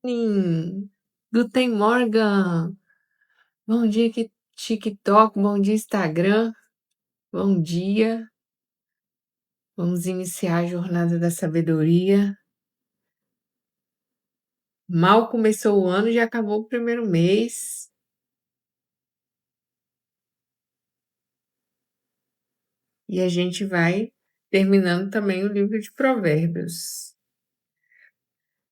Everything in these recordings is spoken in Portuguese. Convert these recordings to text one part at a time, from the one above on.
Guten Morgen. Bom dia, TikTok. Bom dia, Instagram. Bom dia. Vamos iniciar a jornada da sabedoria. Mal começou o ano, já acabou o primeiro mês. E a gente vai terminando também o livro de Provérbios.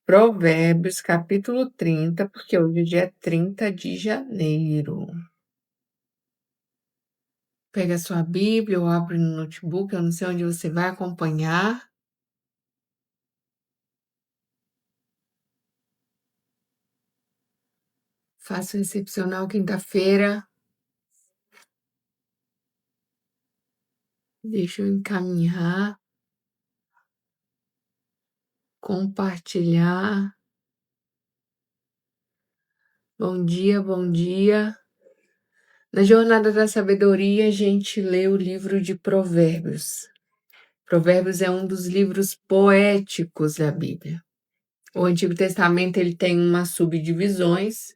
Provérbios, capítulo 30, porque hoje é dia 30 de janeiro. Pega a sua Bíblia ou abre no notebook, eu não sei onde você vai acompanhar. Faça o excepcional quinta-feira. Deixa eu encaminhar, compartilhar. Bom dia, bom dia. Na Jornada da Sabedoria, a gente lê o livro de Provérbios. Provérbios é um dos livros poéticos da Bíblia. O Antigo Testamento ele tem umas subdivisões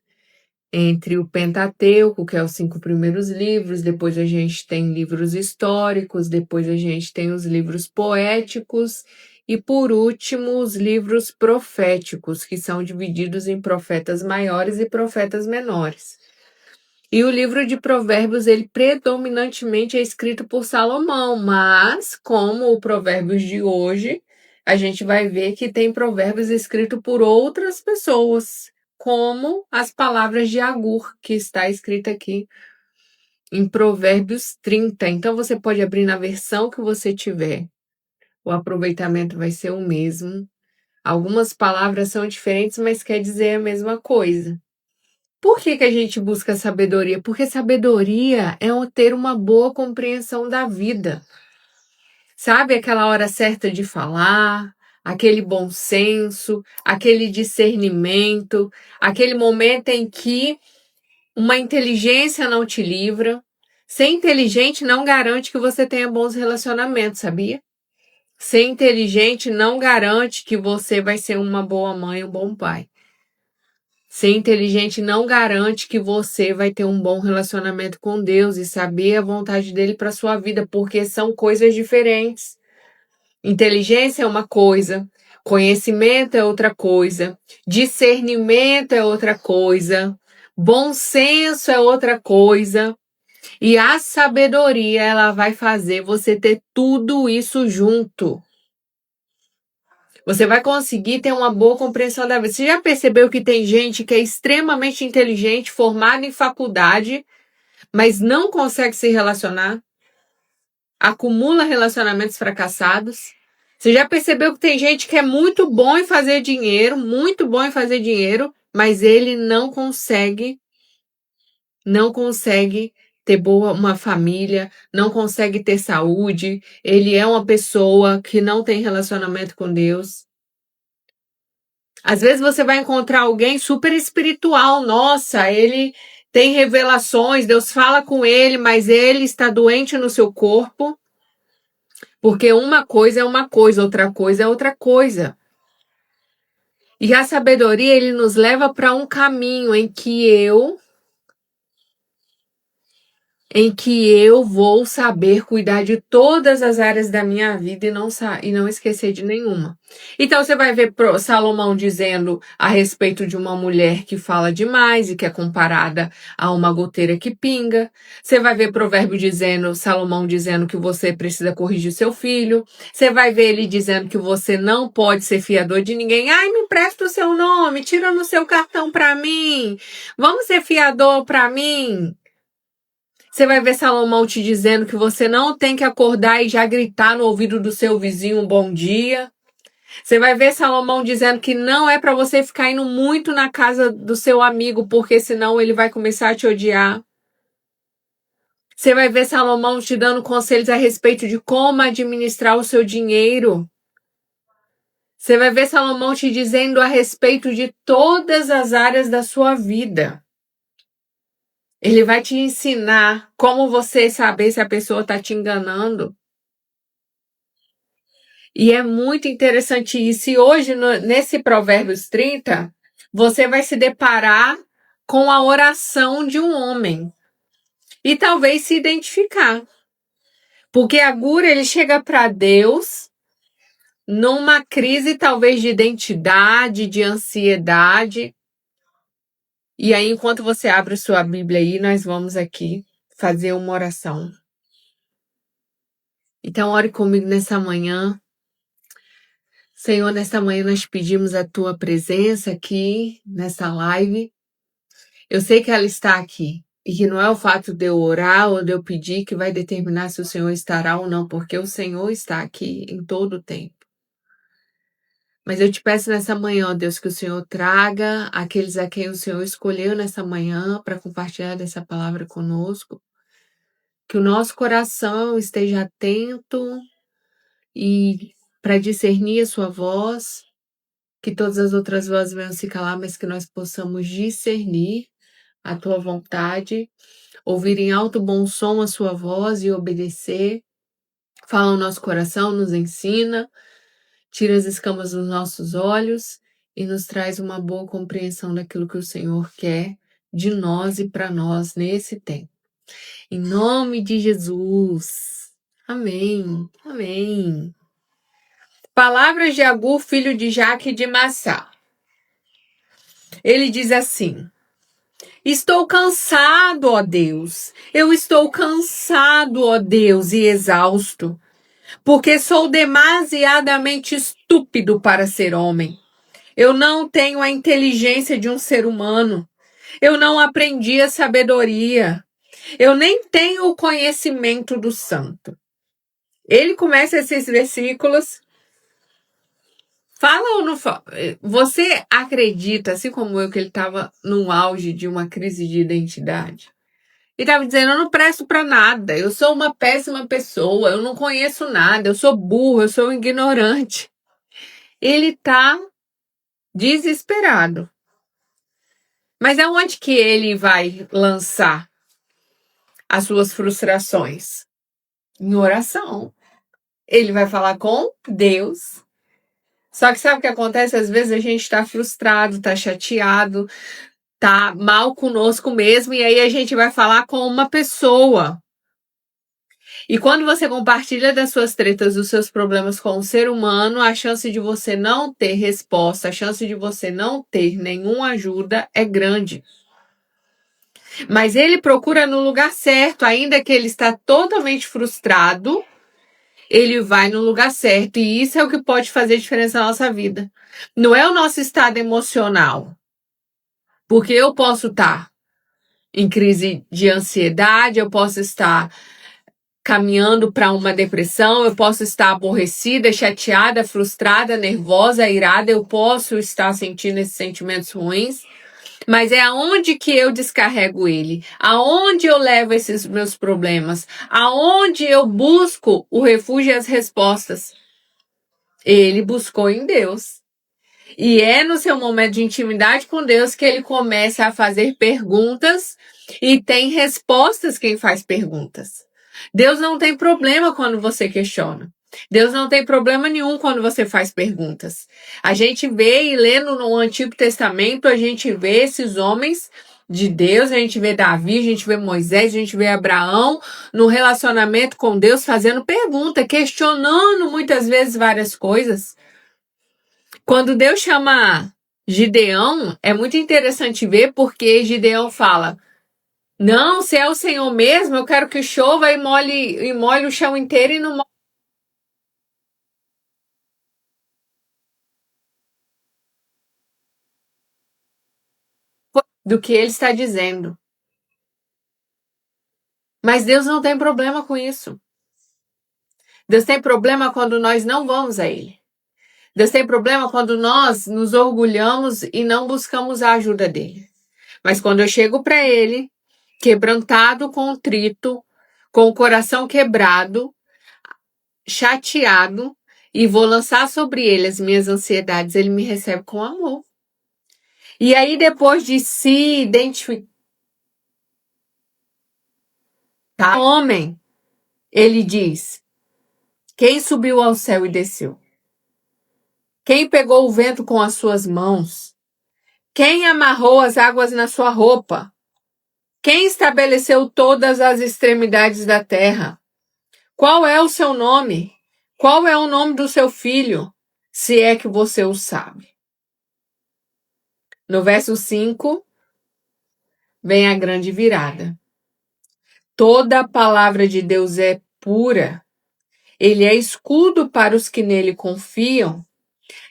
entre o Pentateuco, que é os 5 primeiros livros, depois a gente tem livros históricos, depois a gente tem os livros poéticos e, por último, os livros proféticos, que são divididos em profetas maiores e profetas menores. E o livro de Provérbios, ele predominantemente é escrito por Salomão, mas, como o Provérbios de hoje, a gente vai ver que tem provérbios escritos por outras pessoas, como as palavras de Agur, que está escrita aqui em Provérbios 30. Então, você pode abrir na versão que você tiver. O aproveitamento vai ser o mesmo. Algumas palavras são diferentes, mas quer dizer a mesma coisa. Por que a gente busca sabedoria? Porque sabedoria é ter uma boa compreensão da vida. Sabe aquela hora certa de falar, aquele bom senso, aquele discernimento, aquele momento em que uma inteligência não te livra. Ser inteligente não garante que você tenha bons relacionamentos, sabia? Ser inteligente não garante que você vai ser uma boa mãe, um bom pai. Ser inteligente não garante que você vai ter um bom relacionamento com Deus e saber a vontade dele para sua vida, porque são coisas diferentes. Inteligência é uma coisa, conhecimento é outra coisa, discernimento é outra coisa, bom senso é outra coisa. E a sabedoria, ela vai fazer você ter tudo isso junto. Você vai conseguir ter uma boa compreensão da vida. Você já percebeu que tem gente que é extremamente inteligente, formada em faculdade, mas não consegue se relacionar? Acumula relacionamentos fracassados? Você já percebeu que tem gente que é muito bom em fazer dinheiro, mas ele não consegue ter uma família, não consegue ter saúde, ele é uma pessoa que não tem relacionamento com Deus. Às vezes você vai encontrar alguém super espiritual, nossa, ele tem revelações, Deus fala com ele, mas ele está doente no seu corpo, porque uma coisa é uma coisa, outra coisa é outra coisa. E a sabedoria, ele nos leva para um caminho em que eu vou saber cuidar de todas as áreas da minha vida e não esquecer de nenhuma. Então você vai ver Salomão dizendo a respeito de uma mulher que fala demais e que é comparada a uma goteira que pinga. Você vai ver Salomão dizendo que você precisa corrigir seu filho. Você vai ver ele dizendo que você não pode ser fiador de ninguém. Ai, me empresta o seu nome, tira no seu cartão para mim. Vamos ser fiador para mim. Você vai ver Salomão te dizendo que você não tem que acordar e já gritar no ouvido do seu vizinho um bom dia. Você vai ver Salomão dizendo que não é para você ficar indo muito na casa do seu amigo, porque senão ele vai começar a te odiar. Você vai ver Salomão te dando conselhos a respeito de como administrar o seu dinheiro. Você vai ver Salomão te dizendo a respeito de todas as áreas da sua vida. Ele vai te ensinar como você saber se a pessoa está te enganando. E é muito interessante isso. E hoje, nesse Provérbios 30, você vai se deparar com a oração de um homem e talvez se identificar. Porque Agur, ele chega para Deus numa crise talvez de identidade, de ansiedade. E aí, enquanto você abre sua Bíblia aí, nós vamos aqui fazer uma oração. Então, ore comigo nessa manhã. Senhor, nessa manhã nós pedimos a tua presença aqui nessa live. Eu sei que ela está aqui e que não é o fato de eu orar ou de eu pedir que vai determinar se o Senhor estará ou não, porque o Senhor está aqui em todo o tempo. Mas eu te peço nessa manhã, ó Deus, que o Senhor traga aqueles a quem o Senhor escolheu nessa manhã para compartilhar dessa palavra conosco. Que o nosso coração esteja atento e para discernir a sua voz, que todas as outras vozes venham se calar, mas que nós possamos discernir a tua vontade, ouvir em alto bom som a sua voz e obedecer. Fala o nosso coração, nos ensina, tira as escamas dos nossos olhos e nos traz uma boa compreensão daquilo que o Senhor quer de nós e para nós nesse tempo. Em nome de Jesus. Amém. Amém. Palavras de Agur, filho de Jaque de Massá. Ele diz assim: estou cansado, ó Deus. Eu estou cansado, ó Deus, e exausto, porque sou demasiadamente estúpido para ser homem. Eu não tenho a inteligência de um ser humano. Eu não aprendi a sabedoria. Eu nem tenho o conhecimento do santo. Ele começa esses versículos. Fala ou não fala? Você acredita, assim como eu, que ele estava num auge de uma crise de identidade? Ele estava dizendo, eu não presto para nada, eu sou uma péssima pessoa, eu não conheço nada, eu sou burro, eu sou ignorante. Ele está desesperado. Mas aonde que ele vai lançar as suas frustrações? Em oração. Ele vai falar com Deus. Só que sabe o que acontece? Às vezes a gente está frustrado, está chateado, tá mal conosco mesmo, e aí a gente vai falar com uma pessoa. E quando você compartilha das suas tretas, dos seus problemas com um ser humano, a chance de você não ter resposta, a chance de você não ter nenhuma ajuda é grande. Mas ele procura no lugar certo, ainda que ele está totalmente frustrado, ele vai no lugar certo. E isso é o que pode fazer diferença na nossa vida. Não é o nosso estado emocional. Porque eu posso estar em crise de ansiedade, eu posso estar caminhando para uma depressão, eu posso estar aborrecida, chateada, frustrada, nervosa, irada, eu posso estar sentindo esses sentimentos ruins, mas é aonde que eu descarrego ele, aonde eu levo esses meus problemas, aonde eu busco o refúgio e as respostas. Ele buscou em Deus. E é no seu momento de intimidade com Deus que ele começa a fazer perguntas e tem respostas quem faz perguntas. Deus não tem problema quando você questiona. Deus não tem problema nenhum quando você faz perguntas. A gente vê e lê no Antigo Testamento, a gente vê esses homens de Deus, a gente vê Davi, a gente vê Moisés, a gente vê Abraão no relacionamento com Deus fazendo pergunta, questionando muitas vezes várias coisas. Quando Deus chama Gideão, é muito interessante ver porque Gideão fala: não, se é o Senhor mesmo, eu quero que chova e molhe o chão inteiro e não molhe do que ele está dizendo. Mas Deus não tem problema com isso. Deus tem problema quando nós não vamos a Ele. Deus tem problema quando nós nos orgulhamos e não buscamos a ajuda dele. Mas quando eu chego para Ele, quebrantado, contrito, com o coração quebrado, chateado, e vou lançar sobre ele as minhas ansiedades, ele me recebe com amor. E aí, depois de se identificar, homem, ele diz: quem subiu ao céu e desceu? Quem pegou o vento com as suas mãos? Quem amarrou as águas na sua roupa? Quem estabeleceu todas as extremidades da terra? Qual é o seu nome? Qual é o nome do seu filho? Se é que você o sabe. No verso 5, vem a grande virada. Toda a palavra de Deus é pura. Ele é escudo para os que nele confiam.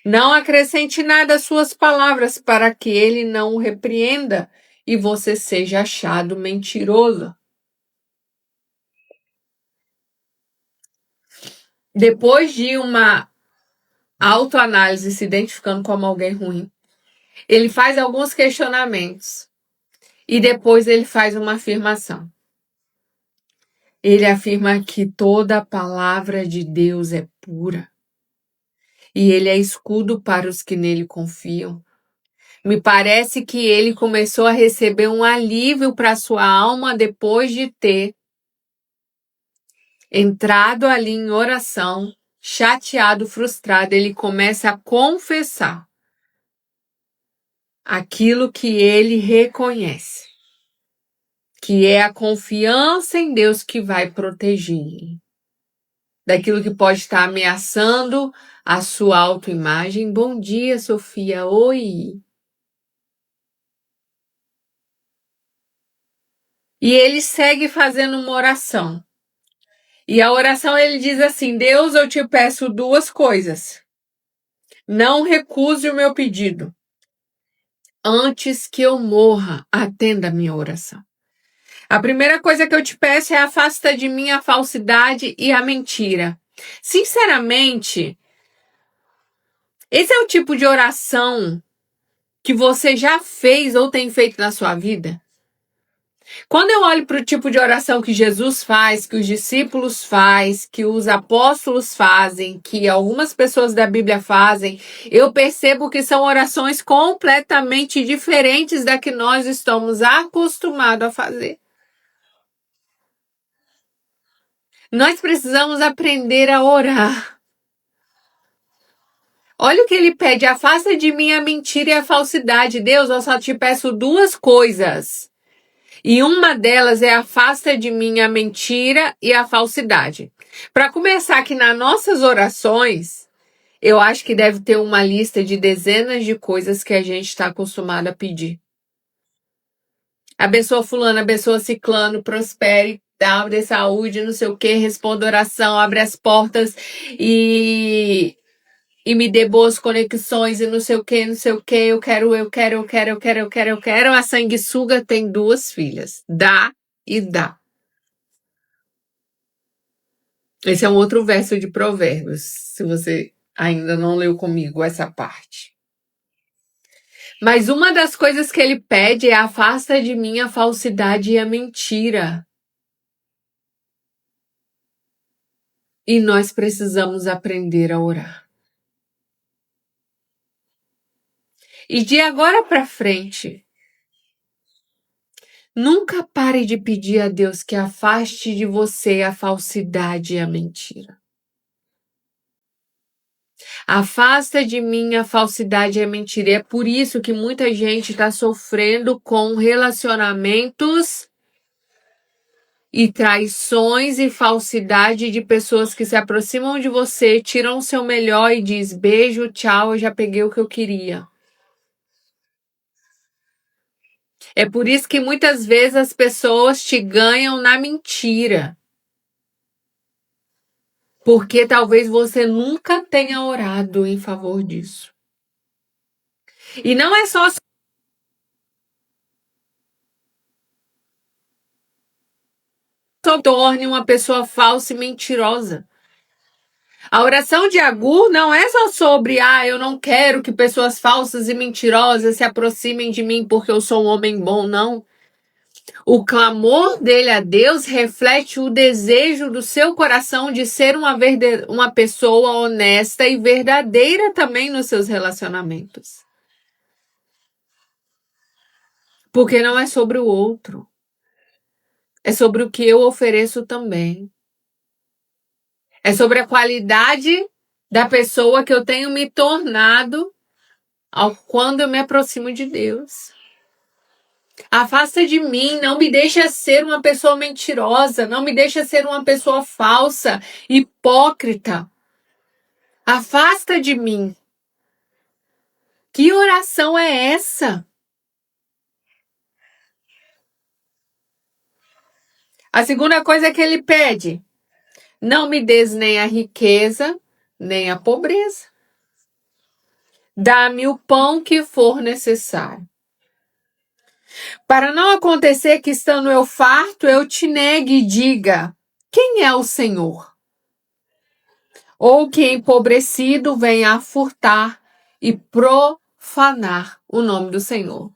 Não acrescente nada às suas palavras para que ele não o repreenda e você seja achado mentiroso. Depois de uma autoanálise se identificando como alguém ruim, ele faz alguns questionamentos e depois ele faz uma afirmação. Ele afirma que toda a palavra de Deus é pura e ele é escudo para os que nele confiam. Me parece que ele começou a receber um alívio para sua alma depois de ter entrado ali em oração, chateado, frustrado. Ele começa a confessar aquilo que ele reconhece, que é a confiança em Deus que vai proteger daquilo que pode estar ameaçando a sua autoimagem. Bom dia, Sofia. Oi. E ele segue fazendo uma oração. E a oração ele diz assim: Deus, eu te peço duas coisas. Não recuse o meu pedido. Antes que eu morra, atenda a minha oração. A primeira coisa que eu te peço é afasta de mim a falsidade e a mentira. Sinceramente, esse é o tipo de oração que você já fez ou tem feito na sua vida? Quando eu olho para o tipo de oração que Jesus faz, que os discípulos fazem, que os apóstolos fazem, que algumas pessoas da Bíblia fazem, eu percebo que são orações completamente diferentes da que nós estamos acostumados a fazer. Nós precisamos aprender a orar. Olha o que ele pede: afasta de mim a mentira e a falsidade. Deus, eu só te peço duas coisas. E uma delas é afasta de mim a mentira e a falsidade. Para começar aqui nas nossas orações, eu acho que deve ter uma lista de dezenas de coisas que a gente está acostumado a pedir. Abençoa fulano, abençoa ciclano, prospere, dê saúde, não sei o que, responda oração, abre as portas e me dê boas conexões e não sei o que, não sei o que, eu quero. A sanguessuga tem duas filhas, dá e dá. Esse é um outro verso de Provérbios, se você ainda não leu comigo essa parte. Mas uma das coisas que ele pede é: afasta de mim a falsidade e a mentira. E nós precisamos aprender a orar. E de agora para frente, nunca pare de pedir a Deus que afaste de você a falsidade e a mentira. Afasta de mim a falsidade e a mentira. É por isso que muita gente está sofrendo com relacionamentos e traições e falsidade de pessoas que se aproximam de você, tiram o seu melhor e diz: beijo, tchau, eu já peguei o que eu queria. É por isso que muitas vezes as pessoas te ganham na mentira. Porque talvez você nunca tenha orado em favor disso. E não é só torne uma pessoa falsa e mentirosa. A oração de Agur não é só sobre: eu não quero que pessoas falsas e mentirosas se aproximem de mim porque eu sou um homem bom, não. O clamor dele a Deus reflete o desejo do seu coração de ser uma pessoa honesta e verdadeira também nos seus relacionamentos. Porque não é sobre o outro. É sobre o que eu ofereço também. É sobre a qualidade da pessoa que eu tenho me tornado quando eu me aproximo de Deus. Afasta de mim, não me deixa ser uma pessoa mentirosa, não me deixa ser uma pessoa falsa, hipócrita. Afasta de mim. Que oração é essa? A segunda coisa que ele pede: não me des nem a riqueza, nem a pobreza. Dá-me o pão que for necessário. Para não acontecer que, estando eu farto, eu te negue e diga: quem é o Senhor? Ou que empobrecido venha a furtar e profanar o nome do Senhor.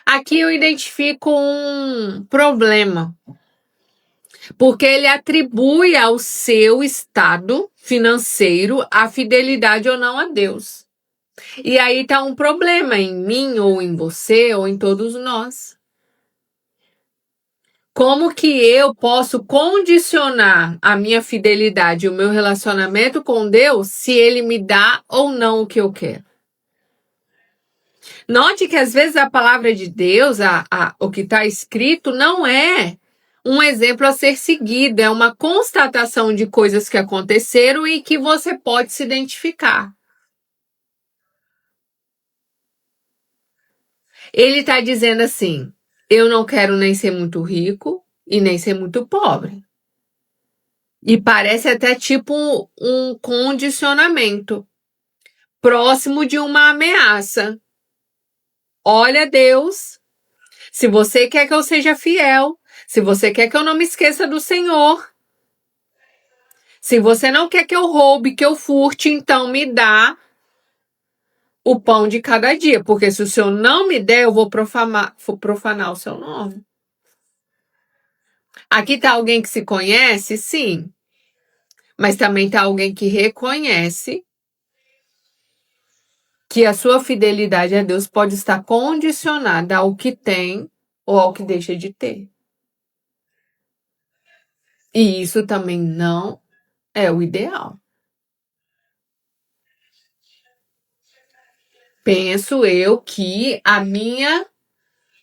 Aqui eu identifico um problema, porque ele atribui ao seu estado financeiro a fidelidade ou não a Deus. E aí está um problema em mim, ou em você, ou em todos nós. Como que eu posso condicionar a minha fidelidade e o meu relacionamento com Deus se Ele me dá ou não o que eu quero? Note que às vezes a palavra de Deus, o que está escrito, não é um exemplo a ser seguido, é uma constatação de coisas que aconteceram e que você pode se identificar. Ele está dizendo assim: eu não quero nem ser muito rico e nem ser muito pobre. E parece até tipo um condicionamento, próximo de uma ameaça. Olha, Deus, se você quer que eu seja fiel, se você quer que eu não me esqueça do Senhor, se você não quer que eu roube, que eu furte, então me dá o pão de cada dia, porque se o Senhor não me der, eu vou profanar o seu nome. Aqui está alguém que se conhece? Sim. Mas também está alguém que reconhece que a sua fidelidade a Deus pode estar condicionada ao que tem ou ao que deixa de ter. E isso também não é o ideal. Penso eu que a minha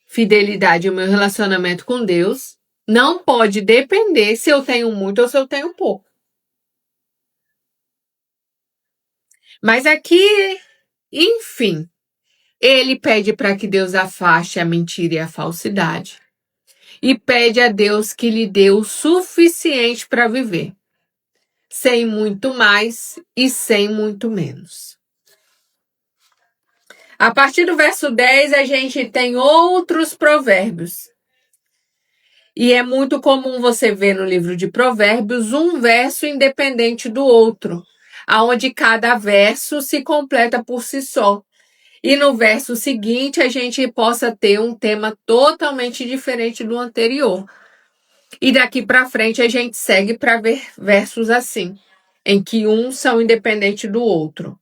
fidelidade, o meu relacionamento com Deus não pode depender se eu tenho muito ou se eu tenho pouco. Mas aqui, enfim, ele pede para que Deus afaste a mentira e a falsidade. E pede a Deus que lhe dê o suficiente para viver, sem muito mais e sem muito menos. A partir do verso 10, a gente tem outros provérbios. E é muito comum você ver no livro de Provérbios um verso independente do outro, aonde cada verso se completa por si só. E no verso seguinte a gente possa ter um tema totalmente diferente do anterior. E daqui para frente a gente segue para ver versos assim, em que uns são independentes do outro.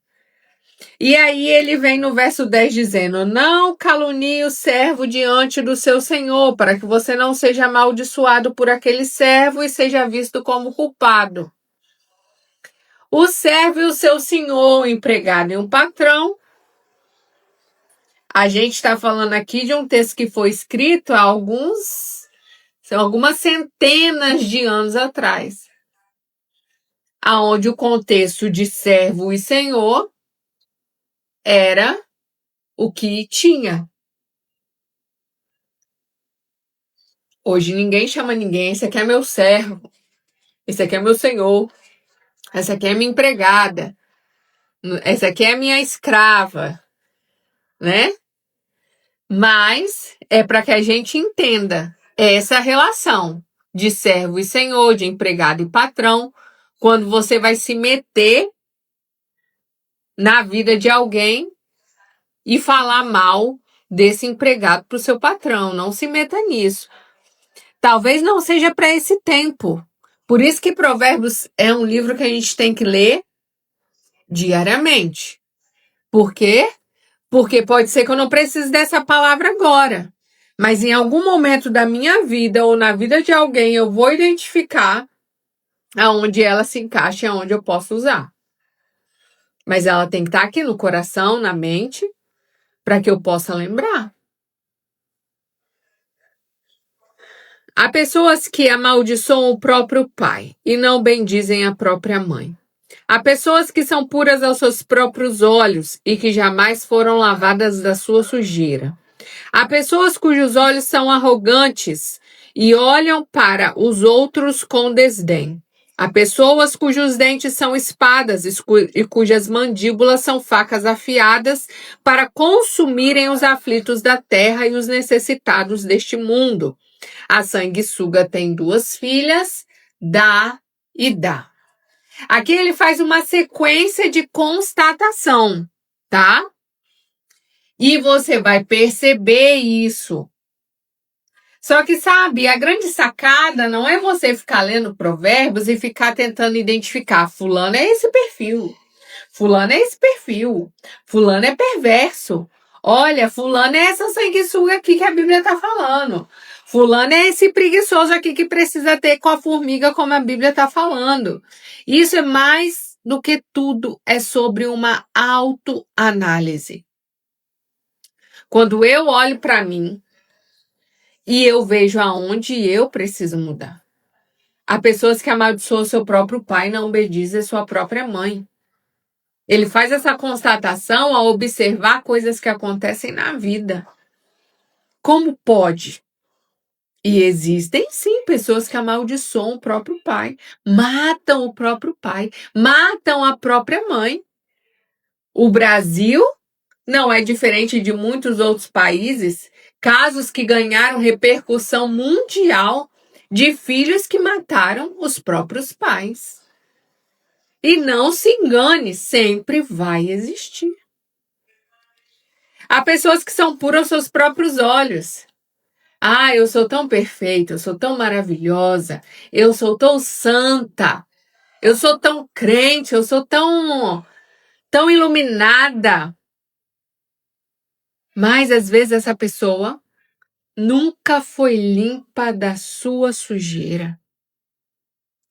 E aí ele vem no verso 10 dizendo: não calunie o servo diante do seu senhor, para que você não seja amaldiçoado por aquele servo e seja visto como culpado. O servo e o seu senhor, o empregado e um patrão. A gente está falando aqui de um texto que foi escrito há algumas centenas de anos atrás, aonde o contexto de servo e senhor era o que tinha. Hoje ninguém chama ninguém, esse aqui é meu servo, esse aqui é meu senhor, essa aqui é minha empregada, essa aqui é minha escrava, né? Mas é para que a gente entenda essa relação de servo e senhor, de empregado e patrão, quando você vai se meter na vida de alguém e falar mal desse empregado para o seu patrão. Não se meta nisso. Talvez não seja para esse tempo. Por isso que Provérbios é um livro que a gente tem que ler diariamente. Por quê? Porque pode ser que eu não precise dessa palavra agora. Mas em algum momento da minha vida ou na vida de alguém eu vou identificar aonde ela se encaixa e aonde eu posso usar. Mas ela tem que estar aqui no coração, na mente, para que eu possa lembrar. Há pessoas que amaldiçoam o próprio pai e não bendizem a própria mãe. Há pessoas que são puras aos seus próprios olhos e que jamais foram lavadas da sua sujeira. Há pessoas cujos olhos são arrogantes e olham para os outros com desdém. Há pessoas cujos dentes são espadas e cujas mandíbulas são facas afiadas para consumirem os aflitos da terra e os necessitados deste mundo. A sanguessuga tem 2 filhas, dá e dá. Aqui ele faz uma sequência de constatação, tá? E você vai perceber isso. Só que, sabe, a grande sacada não é você ficar lendo provérbios e ficar tentando identificar fulano é esse perfil, fulano é esse perfil, fulano é perverso. Olha, fulano é essa sanguessuga aqui que a Bíblia está falando. Fulano é esse preguiçoso aqui que precisa ter com a formiga como a Bíblia está falando. Isso é mais do que tudo, é sobre uma autoanálise. Quando eu olho para mim e eu vejo aonde eu preciso mudar. Há pessoas que amaldiçoam seu próprio pai e não bendizem sua própria mãe. Ele faz essa constatação ao observar coisas que acontecem na vida. Como pode? E existem sim pessoas que amaldiçoam o próprio pai, matam o próprio pai, matam a própria mãe. O Brasil não é diferente de muitos outros países, casos que ganharam repercussão mundial de filhos que mataram os próprios pais. E não se engane, sempre vai existir. Há pessoas que são puras aos seus próprios olhos. Ah, eu sou tão perfeita, eu sou tão maravilhosa, eu sou tão santa, eu sou tão crente, eu sou tão iluminada. Mas às vezes essa pessoa nunca foi limpa da sua sujeira.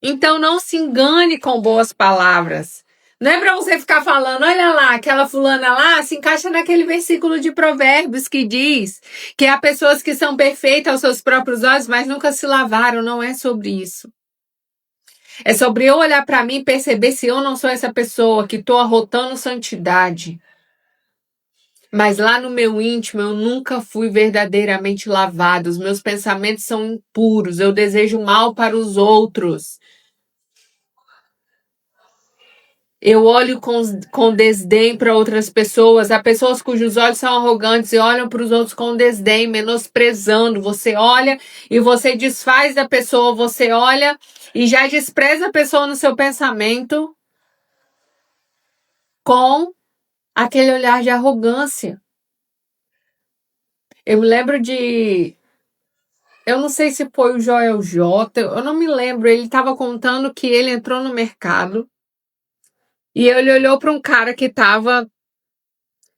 Então não se engane com boas palavras. Não é para você ficar falando, olha lá, aquela fulana lá se encaixa naquele versículo de Provérbios que diz que há pessoas que são perfeitas aos seus próprios olhos, mas nunca se lavaram. Não é sobre isso. É sobre eu olhar para mim e perceber se eu não sou essa pessoa que estou arrotando santidade. Mas lá no meu íntimo eu nunca fui verdadeiramente lavado. Os meus pensamentos são impuros. Eu desejo mal para os outros. Eu olho com desdém para outras pessoas. Há pessoas cujos olhos são arrogantes e olham para os outros com desdém, menosprezando. Você olha e você desfaz da pessoa. Você olha e já despreza a pessoa no seu pensamento com aquele olhar de arrogância. Eu me lembro de... Eu não sei se foi o Joel J. Eu não me lembro. Ele estava contando que ele entrou no mercado e ele olhou para um cara que estava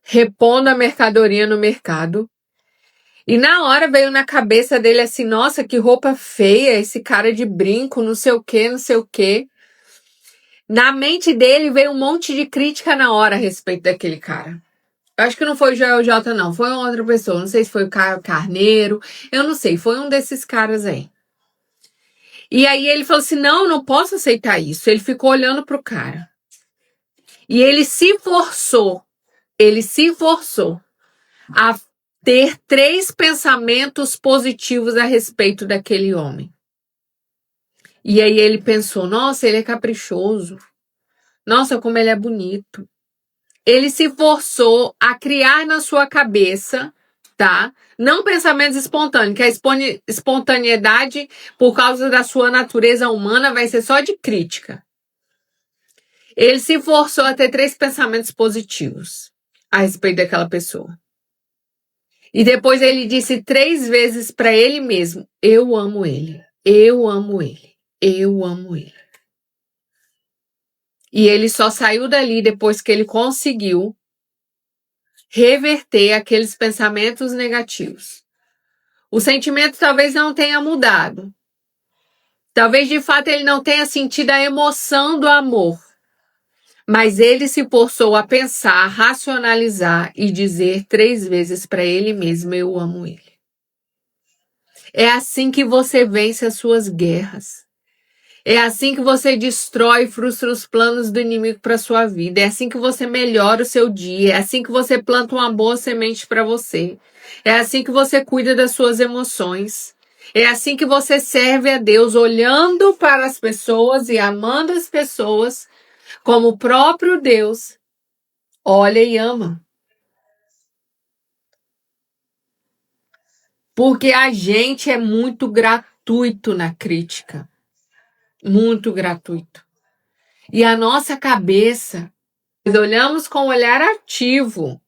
repondo a mercadoria no mercado. E na hora veio na cabeça dele assim, nossa, que roupa feia, esse cara de brinco, não sei o quê, não sei o quê. Na mente dele veio um monte de crítica na hora a respeito daquele cara. Eu acho que não foi o Joel J, não. Foi uma outra pessoa. Não sei se foi o Caio Carneiro. Eu não sei. Foi um desses caras aí. E aí ele falou assim, não posso aceitar isso. Ele ficou olhando pro cara. E ele se forçou a ter 3 pensamentos positivos a respeito daquele homem. E aí ele pensou, nossa, ele é caprichoso. Nossa, como ele é bonito. Ele se forçou a criar na sua cabeça, tá? Não pensamentos espontâneos, que a espontaneidade, por causa da sua natureza humana, vai ser só de crítica. Ele se forçou a ter 3 pensamentos positivos a respeito daquela pessoa. E depois ele disse 3 vezes para ele mesmo, eu amo ele, eu amo ele, eu amo ele. E ele só saiu dali depois que ele conseguiu reverter aqueles pensamentos negativos. O sentimento talvez não tenha mudado. Talvez de fato ele não tenha sentido a emoção do amor. Mas ele se forçou a pensar, racionalizar e dizer 3 vezes para ele mesmo: eu amo ele. É assim que você vence as suas guerras. É assim que você destrói e frustra os planos do inimigo para sua vida. É assim que você melhora o seu dia. É assim que você planta uma boa semente para você. É assim que você cuida das suas emoções. É assim que você serve a Deus, olhando para as pessoas e amando as pessoas como o próprio Deus olha e ama. Porque a gente é muito gratuito na crítica. Muito gratuito. E a nossa cabeça, nós olhamos com um olhar ativo.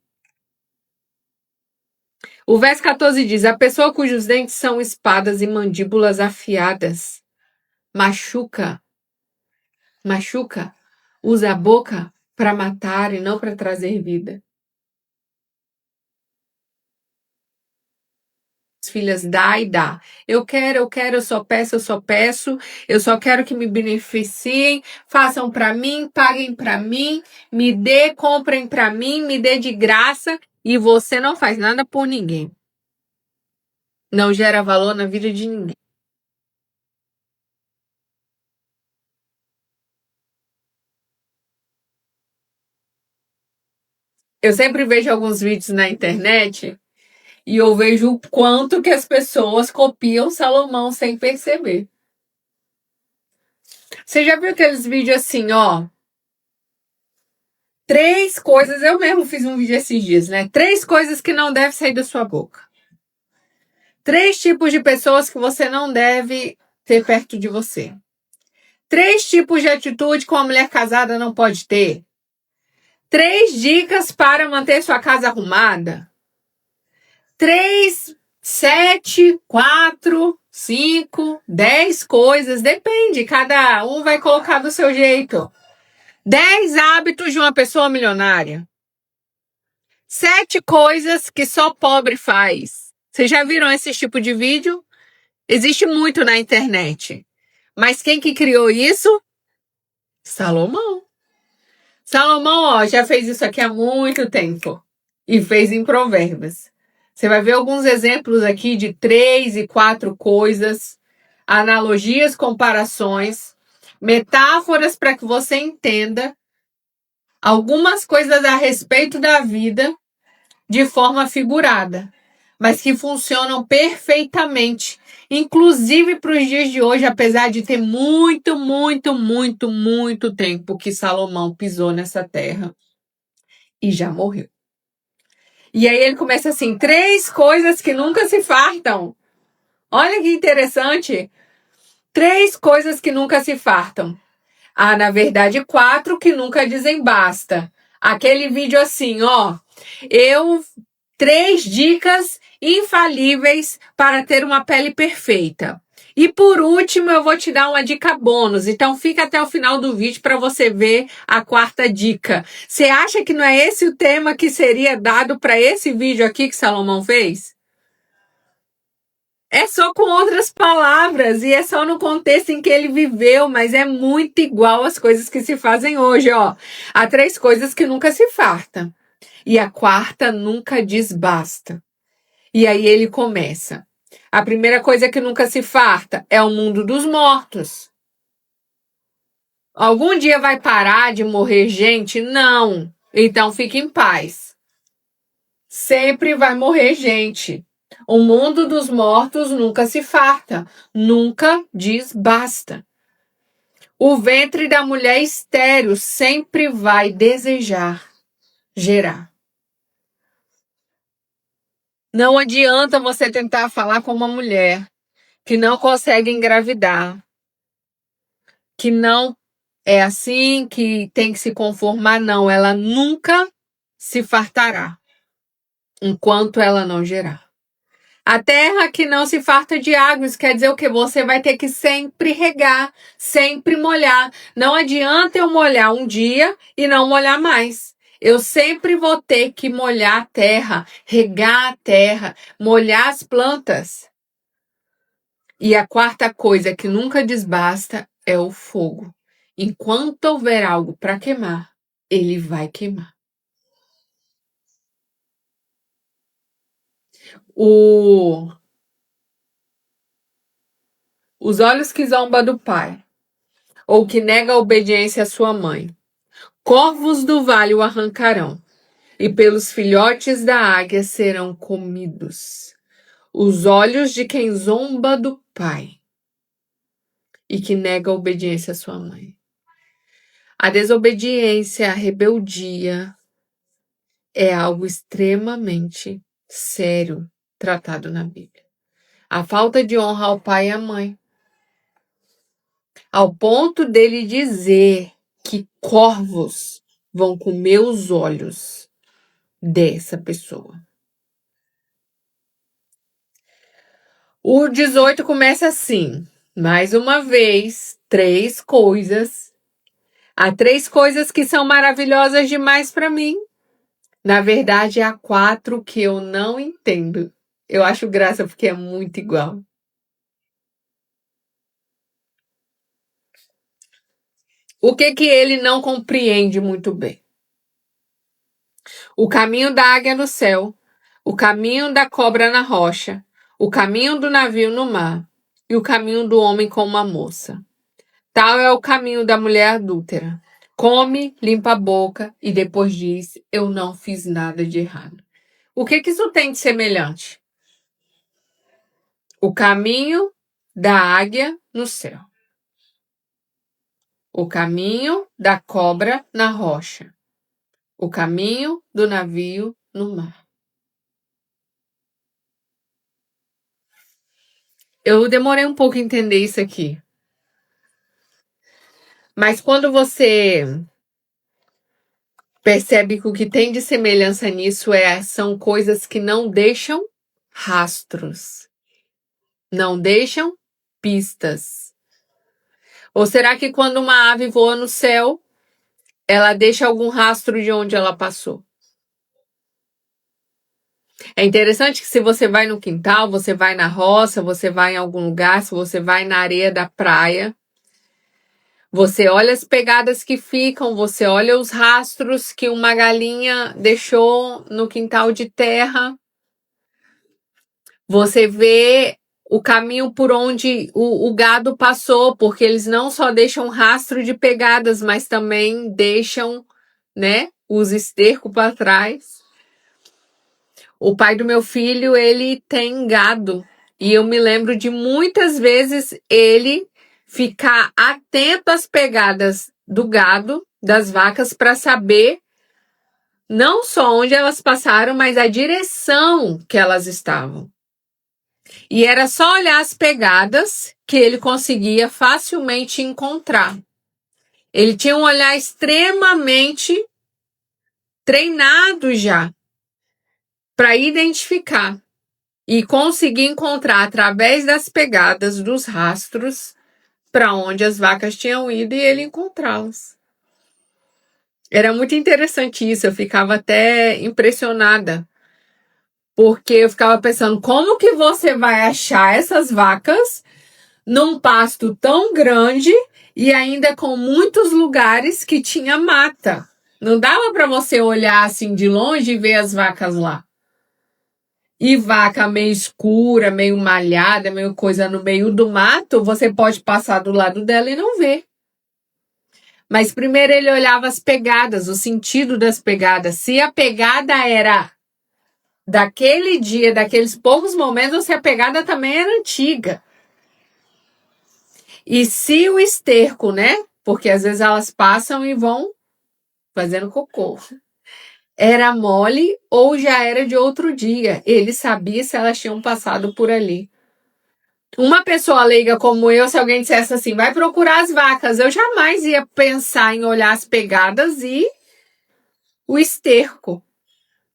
O verso 14 diz: a pessoa cujos dentes são espadas e mandíbulas afiadas machuca, usa a boca para matar e não para trazer vida. As filhas dá e dá. Eu quero, eu só peço, eu só quero que me beneficiem, façam para mim, paguem para mim, me dê, comprem para mim, me dê de graça, e você não faz nada por ninguém. Não gera valor na vida de ninguém. Eu sempre vejo alguns vídeos na internet e eu vejo o quanto que as pessoas copiam Salomão sem perceber. Você já viu aqueles vídeos assim, ó? 3 coisas, eu mesmo fiz um vídeo esses dias, né? 3 coisas que não devem sair da sua boca. 3 tipos de pessoas que você não deve ter perto de você. 3 tipos de atitude que uma mulher casada não pode ter. 3 dicas para manter sua casa arrumada. 3, 7, 4, 5, 10 coisas, depende, cada um vai colocar do seu jeito. 10 hábitos de uma pessoa milionária. 7 coisas que só pobre faz. Vocês já viram esse tipo de vídeo? Existe muito na internet. Mas quem que criou isso? Salomão. Salomão, ó, já fez isso aqui há muito tempo. E fez em Provérbios. Você vai ver alguns exemplos aqui de 3 e 4 coisas, analogias, comparações, metáforas para que você entenda algumas coisas a respeito da vida de forma figurada, mas que funcionam perfeitamente, inclusive para os dias de hoje, apesar de ter muito, muito, muito, muito tempo que Salomão pisou nessa terra e já morreu. E aí ele começa assim: 3 coisas que nunca se fartam. Olha que interessante. 3 coisas que nunca se fartam. Ah, na verdade, 4 que nunca dizem basta. Aquele vídeo assim, ó. 3 dicas infalíveis para ter uma pele perfeita. E por último, eu vou te dar uma dica bônus. Então fica até o final do vídeo para você ver a 4ª dica. Você acha que não é esse o tema que seria dado para esse vídeo aqui que Salomão fez? É só com outras palavras e é só no contexto em que ele viveu, mas é muito igual às coisas que se fazem hoje, ó. Há 3 coisas que nunca se farta. E a 4ª nunca diz basta. E aí ele começa. A primeira coisa que nunca se farta é o mundo dos mortos. Algum dia vai parar de morrer gente? Não. Então fique em paz. Sempre vai morrer gente. O mundo dos mortos nunca se farta. Nunca diz basta. O ventre da mulher estéril sempre vai desejar gerar. Não adianta você tentar falar com uma mulher que não consegue engravidar, que não é assim, que tem que se conformar, não. Ela nunca se fartará enquanto ela não gerar. A terra que não se farta de águas quer dizer o quê? Você vai ter que sempre regar, sempre molhar. Não adianta eu molhar um dia e não molhar mais. Eu sempre vou ter que molhar a terra, regar a terra, molhar as plantas. E a 4ª coisa que nunca desbasta é o fogo. Enquanto houver algo para queimar, ele vai queimar. Os olhos que zomba do pai, ou que nega a obediência à sua mãe, corvos do vale o arrancarão, e pelos filhotes da águia serão comidos. Os olhos de quem zomba do pai e que nega a obediência à sua mãe. A desobediência, a rebeldia é algo extremamente sério tratado na Bíblia. A falta de honra ao pai e à mãe, ao ponto dele dizer que corvos vão comer os olhos dessa pessoa. O 18 começa assim. Mais uma vez, 3 coisas. Há 3 coisas que são maravilhosas demais para mim. Na verdade, há 4 que eu não entendo. Eu acho graça porque é muito igual. O que ele não compreende muito bem? O caminho da águia no céu, o caminho da cobra na rocha, o caminho do navio no mar e o caminho do homem com uma moça. Tal é o caminho da mulher adúltera. Come, limpa a boca e depois diz: eu não fiz nada de errado. O que isso tem de semelhante? O caminho da águia no céu. O caminho da cobra na rocha. O caminho do navio no mar. Eu demorei um pouco a entender isso aqui. Mas quando você percebe que o que tem de semelhança nisso são coisas que não deixam rastros. Não deixam pistas. Ou será que quando uma ave voa no céu, ela deixa algum rastro de onde ela passou? É interessante que se você vai no quintal, você vai na roça, você vai em algum lugar, se você vai na areia da praia, você olha as pegadas que ficam, você olha os rastros que uma galinha deixou no quintal de terra, você vê o caminho por onde o gado passou, porque eles não só deixam rastro de pegadas, mas também deixam, né, os estercos para trás. O pai do meu filho, ele tem gado. E eu me lembro de muitas vezes ele ficar atento às pegadas do gado, das vacas, para saber não só onde elas passaram, mas a direção que elas estavam. E era só olhar as pegadas que ele conseguia facilmente encontrar. Ele tinha um olhar extremamente treinado já para identificar e conseguir encontrar através das pegadas dos rastros para onde as vacas tinham ido e ele encontrá-las. Era muito interessante isso, eu ficava até impressionada, porque eu ficava pensando, como que você vai achar essas vacas num pasto tão grande e ainda com muitos lugares que tinha mata? Não dava para você olhar assim de longe e ver as vacas lá. E vaca meio escura, meio malhada, meio coisa no meio do mato, você pode passar do lado dela e não ver. Mas primeiro ele olhava as pegadas, o sentido das pegadas. Se a pegada era daquele dia, daqueles poucos momentos, ou se a pegada também era antiga. E se o esterco, né? Porque às vezes elas passam e vão fazendo cocô. Era mole ou já era de outro dia. Ele sabia se elas tinham passado por ali. Uma pessoa leiga como eu, se alguém dissesse assim, vai procurar as vacas, eu jamais ia pensar em olhar as pegadas e o esterco.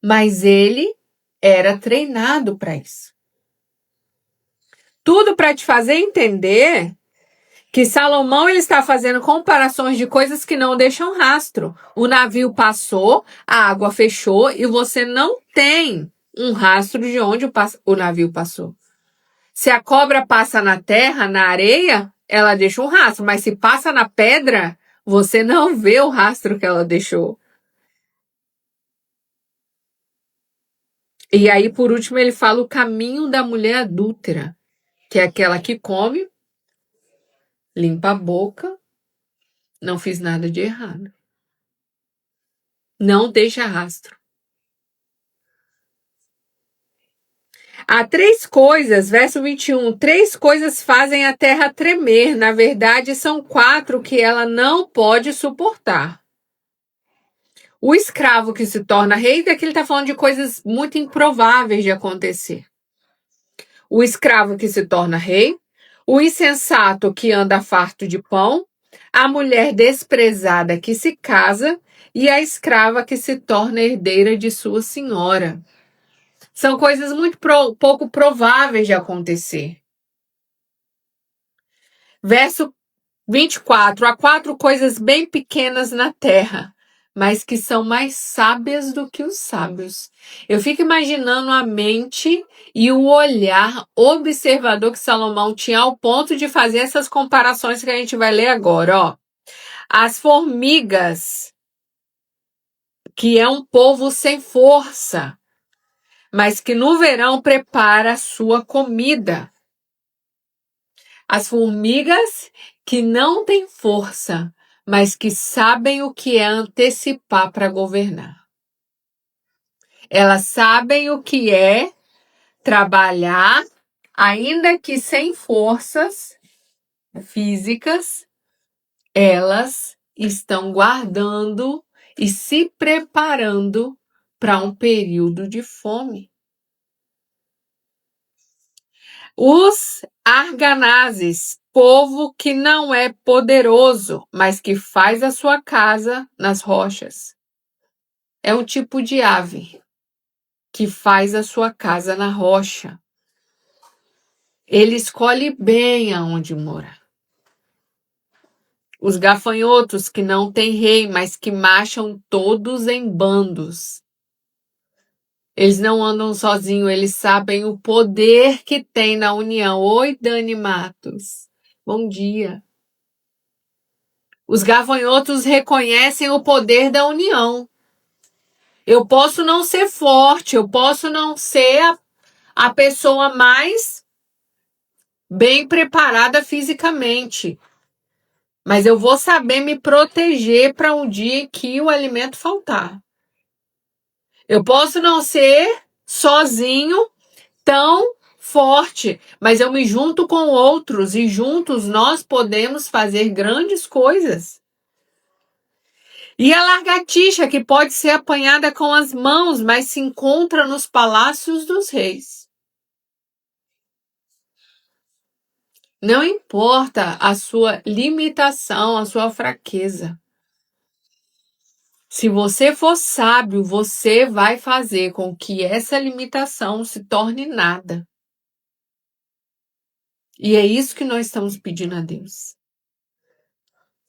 Mas ele era treinado para isso. Tudo para te fazer entender que Salomão ele está fazendo comparações de coisas que não deixam rastro. O navio passou, a água fechou e você não tem um rastro de onde o navio passou. Se a cobra passa na terra, na areia, ela deixa um rastro, mas se passa na pedra, você não vê o rastro que ela deixou. E aí, por último, ele fala o caminho da mulher adúltera, que é aquela que come, limpa a boca, não fiz nada de errado. Não deixa rastro. Há 3 coisas, verso 21, 3 coisas fazem a terra tremer. Na verdade, são 4 que ela não pode suportar. O escravo que se torna rei, daqui ele está falando de coisas muito improváveis de acontecer. O escravo que se torna rei, o insensato que anda farto de pão, a mulher desprezada que se casa e a escrava que se torna herdeira de sua senhora. São coisas muito pouco prováveis de acontecer. Verso 24. Há 4 coisas bem pequenas na terra, mas que são mais sábias do que os sábios. Eu fico imaginando a mente e o olhar observador que Salomão tinha ao ponto de fazer essas comparações que a gente vai ler agora, ó. As formigas, que é um povo sem força, mas que no verão prepara a sua comida. As formigas que não têm força, mas que sabem o que é antecipar para governar. Elas sabem o que é trabalhar, ainda que sem forças físicas, elas estão guardando e se preparando para um período de fome. Os arganazes, povo que não é poderoso, mas que faz a sua casa nas rochas. É um tipo de ave que faz a sua casa na rocha. Ele escolhe bem aonde mora. Os gafanhotos que não têm rei, mas que marcham todos em bandos. Eles não andam sozinhos, eles sabem o poder que tem na união. Oi, Dani Matos. Bom dia. Os gafanhotos reconhecem o poder da união. Eu posso não ser forte, eu posso não ser a pessoa mais bem preparada fisicamente, mas eu vou saber me proteger para um dia que o alimento faltar. Eu posso não ser sozinho tão forte, mas eu me junto com outros e juntos nós podemos fazer grandes coisas. E a lagartixa, que pode ser apanhada com as mãos, mas se encontra nos palácios dos reis. Não importa a sua limitação, a sua fraqueza. Se você for sábio, você vai fazer com que essa limitação se torne nada. E é isso que nós estamos pedindo a Deus.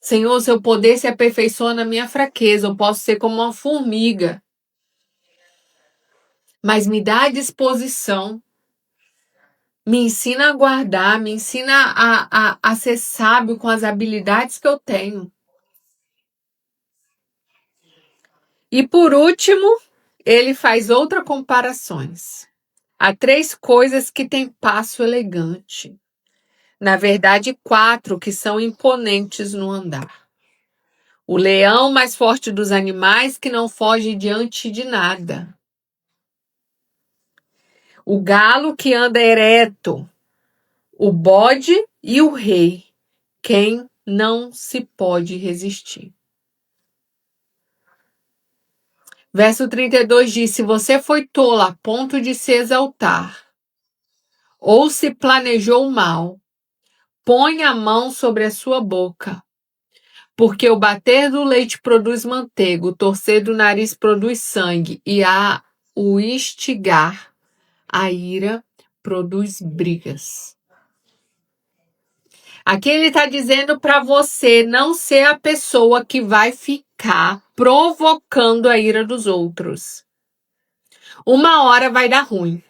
Senhor, seu poder se aperfeiçoa na minha fraqueza. Eu posso ser como uma formiga. Mas me dá a disposição. Me ensina a guardar, me ensina a ser sábio com as habilidades que eu tenho. E por último, ele faz outras comparações. Há 3 coisas que têm passo elegante. Na verdade, 4 que são imponentes no andar. O leão mais forte dos animais que não foge diante de nada. O galo que anda ereto. O bode e o rei. Quem não se pode resistir. Verso 32 diz: se você foi tola a ponto de se exaltar, ou se planejou mal, põe a mão sobre a sua boca, porque o bater do leite produz manteiga, o torcer do nariz produz sangue, e o instigar, a ira, produz brigas. Aqui ele está dizendo para você não ser a pessoa que vai ficar provocando a ira dos outros. Uma hora vai dar ruim.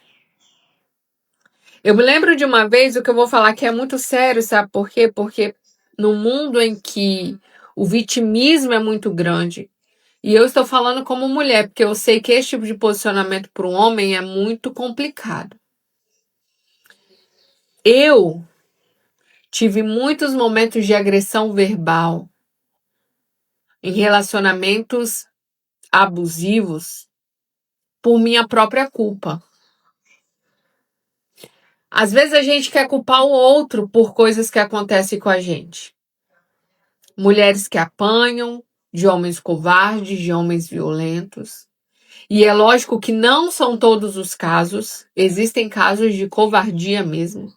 Eu me lembro de uma vez, o que eu vou falar que é muito sério, sabe por quê? Porque no mundo em que o vitimismo é muito grande, E eu estou falando como mulher, porque eu sei que esse tipo de posicionamento para um homem é muito complicado. Eu tive muitos momentos de agressão verbal em relacionamentos abusivos por minha própria culpa. Às vezes a gente quer culpar o outro por coisas que acontecem com a gente. Mulheres que apanham, de homens covardes, de homens violentos. E é lógico que não são todos os casos, existem casos de covardia mesmo.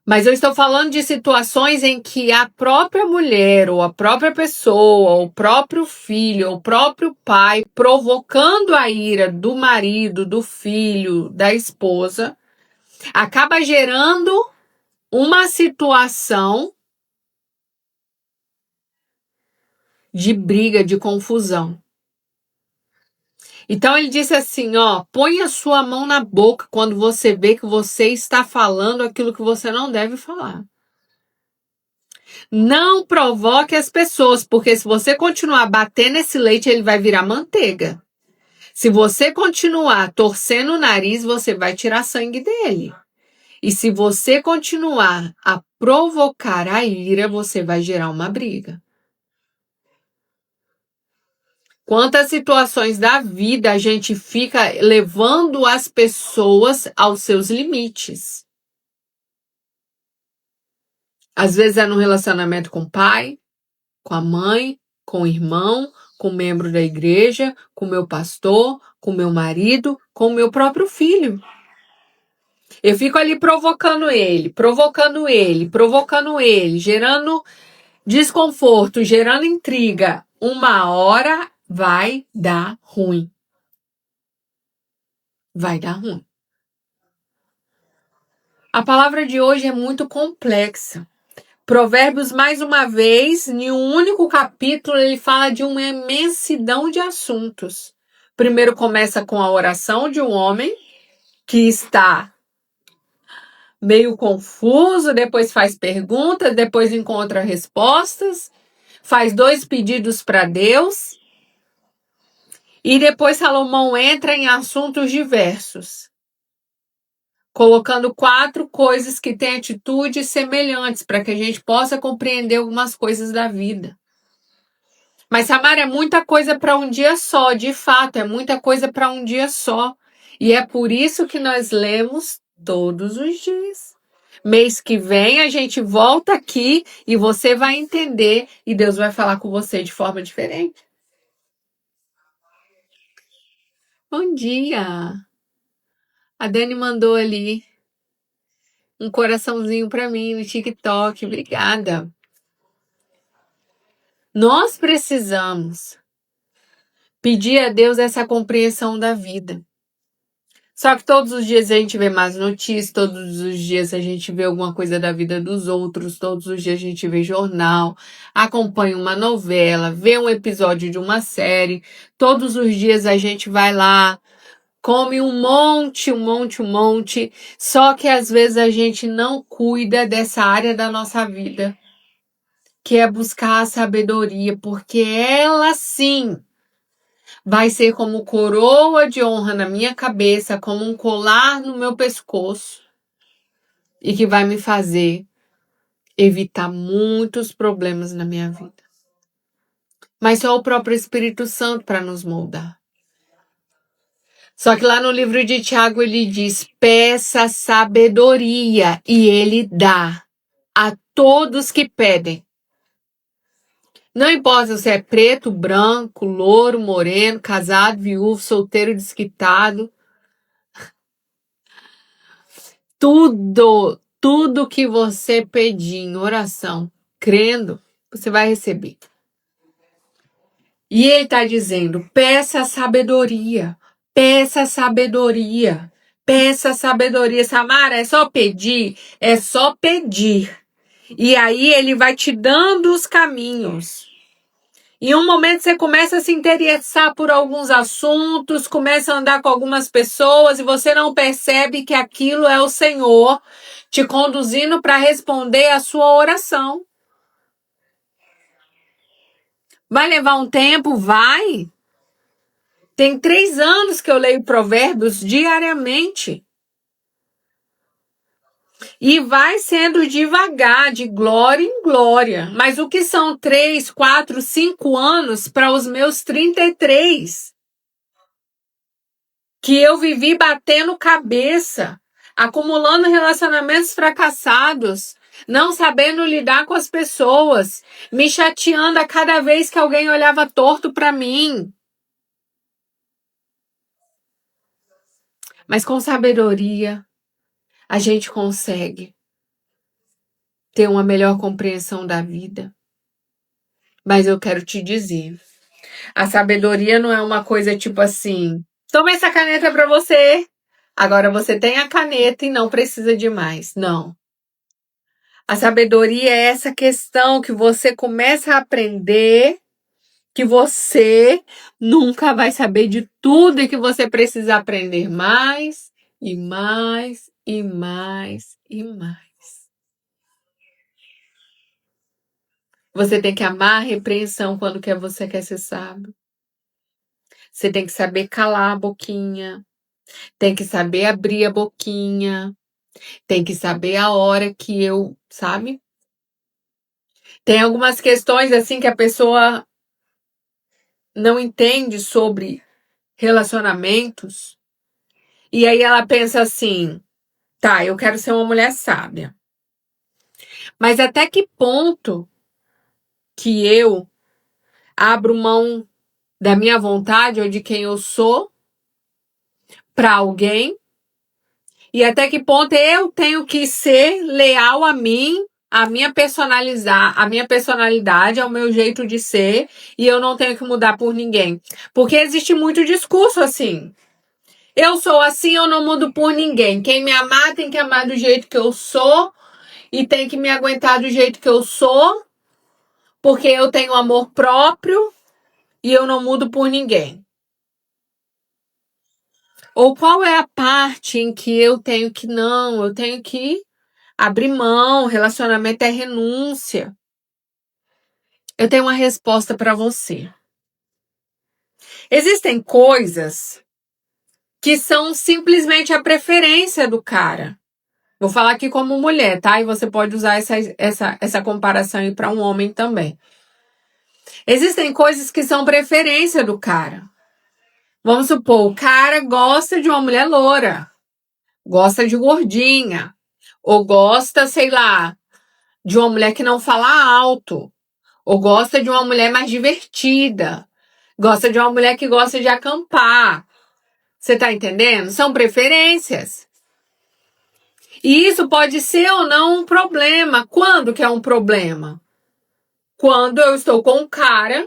Mas eu estou falando de situações em que a própria mulher, ou a própria pessoa, ou o próprio filho, ou o próprio pai, provocando a ira do marido, do filho, da esposa, acaba gerando uma situação de briga, de confusão. Então ele disse assim, ó, põe a sua mão na boca quando você vê que você está falando aquilo que você não deve falar. Não provoque as pessoas, porque se você continuar batendo esse leite, ele vai virar manteiga. Se você continuar torcendo o nariz, você vai tirar sangue dele. E se você continuar a provocar a ira, você vai gerar uma briga. Quantas situações da vida a gente fica levando as pessoas aos seus limites? Às vezes é no relacionamento com o pai, com a mãe, com o irmão, com o membro da igreja, com o meu pastor, com o meu marido, com o meu próprio filho. Eu fico ali provocando ele, gerando desconforto, gerando intriga. Uma hora vai dar ruim. Vai dar ruim. A palavra de hoje é muito complexa. Provérbios, mais uma vez, em um único capítulo, ele fala de uma imensidão de assuntos. Primeiro começa com a oração de um homem que está meio confuso, depois faz perguntas, depois encontra respostas, faz 2 pedidos para Deus, e depois Salomão entra em assuntos diversos, colocando 4 coisas que têm atitudes semelhantes para que a gente possa compreender algumas coisas da vida. Mas, Samara, é muita coisa para um dia só, de fato, é muita coisa para um dia só. E é por isso que nós lemos todos os dias. Mês que vem a gente volta aqui e você vai entender e Deus vai falar com você de forma diferente. Bom dia! A Dani mandou ali um coraçãozinho para mim no TikTok. Obrigada. Nós precisamos pedir a Deus essa compreensão da vida. Só que todos os dias a gente vê mais notícias, todos os dias a gente vê alguma coisa da vida dos outros, todos os dias a gente vê jornal, acompanha uma novela, vê um episódio de uma série, todos os dias a gente vai lá, come um monte, só que às vezes a gente não cuida dessa área da nossa vida, que é buscar a sabedoria, porque ela sim vai ser como coroa de honra na minha cabeça, como um colar no meu pescoço, e que vai me fazer evitar muitos problemas na minha vida. Mas só o próprio Espírito Santo para nos moldar. Só que lá no livro de Tiago ele diz: peça sabedoria, e ele dá a todos que pedem. Não importa se é preto, branco, louro, moreno, casado, viúvo, solteiro, desquitado. Tudo que você pedir em oração, crendo, você vai receber. E ele está dizendo, peça sabedoria, peça sabedoria, peça sabedoria. Samara, é só pedir? É só pedir. E aí ele vai te dando os caminhos. Em um momento você começa a se interessar por alguns assuntos, começa a andar com algumas pessoas e você não percebe que aquilo é o Senhor te conduzindo para responder a sua oração. Vai levar um tempo? Vai. Tem 3 anos que eu leio Provérbios diariamente. E vai sendo devagar, de glória em glória. Mas o que são 3, 4, 5 anos para os meus 33? Que eu vivi batendo cabeça, acumulando relacionamentos fracassados, não sabendo lidar com as pessoas, me chateando a cada vez que alguém olhava torto para mim. Mas com sabedoria, a gente consegue ter uma melhor compreensão da vida. Mas eu quero te dizer, a sabedoria não é uma coisa tipo assim, toma essa caneta para você, agora você tem a caneta e não precisa de mais. Não. A sabedoria é essa questão que você começa a aprender que você nunca vai saber de tudo e que você precisa aprender mais e mais e mais e mais. Você tem que amar a repreensão quando você quer ser sábio. Você tem que saber calar a boquinha. Tem que saber abrir a boquinha. Tem que saber a hora que sabe? Tem algumas questões assim que a pessoa não entende sobre relacionamentos. E aí ela pensa assim, tá, eu quero ser uma mulher sábia. Mas até que ponto que eu abro mão da minha vontade ou de quem eu sou para alguém? E até que ponto eu tenho que ser leal a mim, a minha personalidade, ao meu jeito de ser, e eu não tenho que mudar por ninguém? Porque existe muito discurso assim. Eu sou assim, eu não mudo por ninguém. Quem me amar tem que amar do jeito que eu sou e tem que me aguentar do jeito que eu sou, porque eu tenho amor próprio e eu não mudo por ninguém. Ou qual é a parte em que eu tenho que não, eu tenho que abrir mão, relacionamento é renúncia. Eu tenho uma resposta para você. Existem coisas que são simplesmente a preferência do cara. Vou falar aqui como mulher, tá? E você pode usar essa comparação aí para um homem também. Existem coisas que são preferência do cara. Vamos supor, o cara gosta de uma mulher loura, gosta de gordinha, ou gosta, sei lá, de uma mulher que não fala alto, ou gosta de uma mulher mais divertida, gosta de uma mulher que gosta de acampar. Você tá entendendo? São preferências. E isso pode ser ou não um problema. Quando que é um problema? Quando eu estou com um cara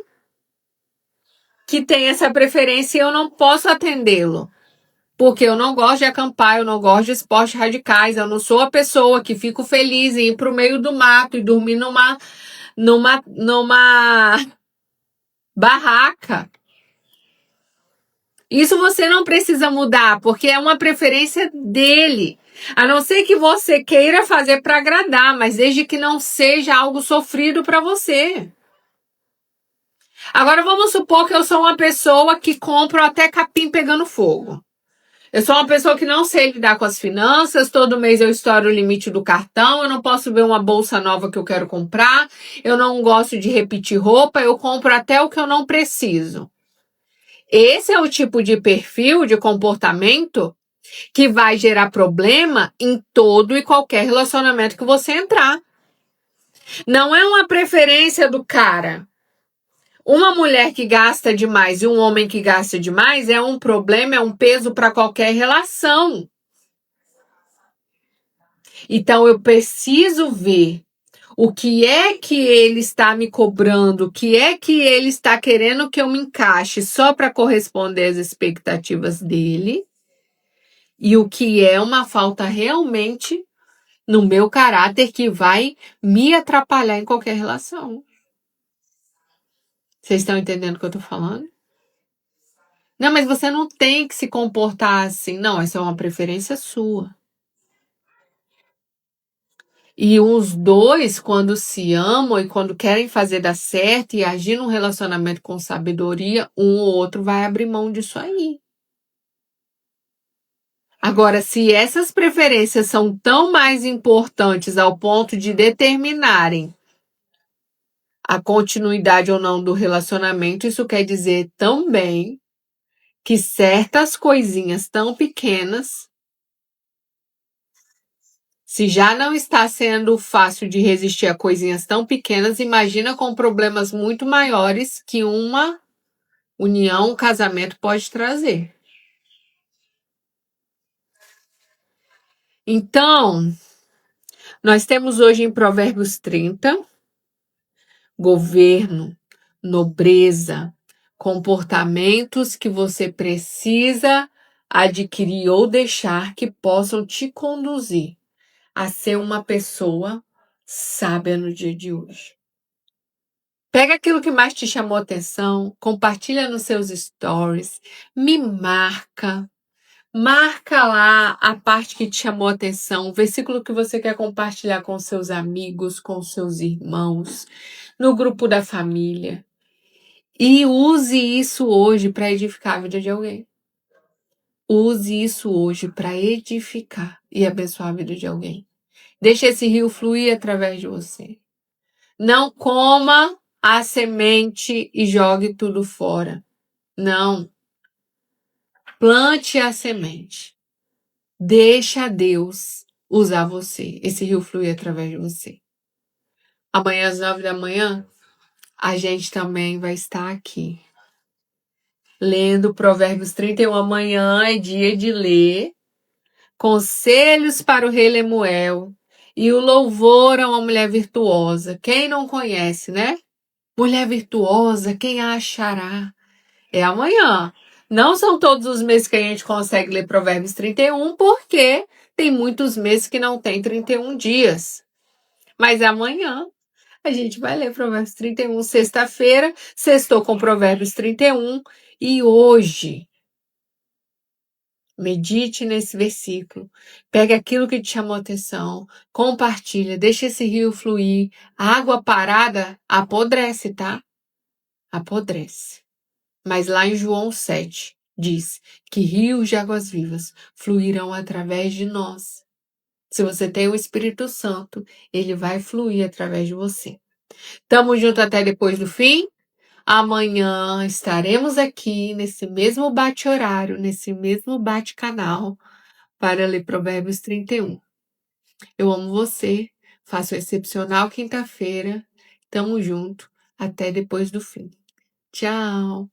que tem essa preferência e eu não posso atendê-lo. Porque eu não gosto de acampar, eu não gosto de esportes radicais, eu não sou a pessoa que fico feliz em ir pro meio do mato e dormir numa barraca. Isso você não precisa mudar, porque é uma preferência dele. A não ser que você queira fazer para agradar, mas desde que não seja algo sofrido para você. Agora vamos supor que eu sou uma pessoa que compro até capim pegando fogo. Eu sou uma pessoa que não sei lidar com as finanças, todo mês eu estouro o limite do cartão, eu não posso ver uma bolsa nova que eu quero comprar, eu não gosto de repetir roupa, eu compro até o que eu não preciso. Esse é o tipo de perfil, de comportamento que vai gerar problema em todo e qualquer relacionamento que você entrar. Não é uma preferência do cara. Uma mulher que gasta demais e um homem que gasta demais é um problema, é um peso para qualquer relação. Então eu preciso ver o que é que ele está me cobrando, o que é que ele está querendo que eu me encaixe só para corresponder às expectativas dele e o que é uma falta realmente no meu caráter que vai me atrapalhar em qualquer relação. Vocês estão entendendo o que eu estou falando? Não, mas você não tem que se comportar assim. Não, essa é uma preferência sua. E os dois, quando se amam e quando querem fazer dar certo e agir num relacionamento com sabedoria, um ou outro vai abrir mão disso aí. Agora, se essas preferências são tão mais importantes ao ponto de determinarem a continuidade ou não do relacionamento, isso quer dizer também que certas coisinhas tão pequenas, se já não está sendo fácil de resistir a coisinhas tão pequenas, imagina com problemas muito maiores que uma união, um casamento pode trazer. Então, nós temos hoje em Provérbios 30, governo, nobreza, comportamentos que você precisa adquirir ou deixar que possam te conduzir a ser uma pessoa sábia no dia de hoje. Pega aquilo que mais te chamou a atenção, compartilha nos seus stories, me marca lá a parte que te chamou a atenção, o versículo que você quer compartilhar com seus amigos, com seus irmãos, no grupo da família. E use isso hoje para edificar a vida de alguém. Use isso hoje para edificar e abençoar a vida de alguém. Deixe esse rio fluir através de você. Não coma a semente e jogue tudo fora. Não. Plante a semente. Deixa Deus usar você. Esse rio fluir através de você. Amanhã às 9 da manhã, a gente também vai estar aqui. Lendo Provérbios 31. Amanhã é dia de ler Conselhos para o Rei Lemuel e o louvor a uma mulher virtuosa. Quem não conhece, né? Mulher virtuosa, quem a achará? É amanhã. Não são todos os meses que a gente consegue ler Provérbios 31, porque tem muitos meses que não tem 31 dias. Mas amanhã a gente vai ler Provérbios 31, sexta-feira. Sextou com Provérbios 31. E hoje, medite nesse versículo. Pega aquilo que te chamou a atenção, compartilha, deixa esse rio fluir. A água parada apodrece, tá? Apodrece. Mas lá em João 7, diz que rios de águas vivas fluirão através de nós. Se você tem o Espírito Santo, ele vai fluir através de você. Tamo junto até depois do fim. Amanhã estaremos aqui nesse mesmo bate-horário, nesse mesmo bate-canal, para ler Provérbios 31. Eu amo você. Faça uma excepcional quinta-feira. Tamo junto. Até depois do fim. Tchau.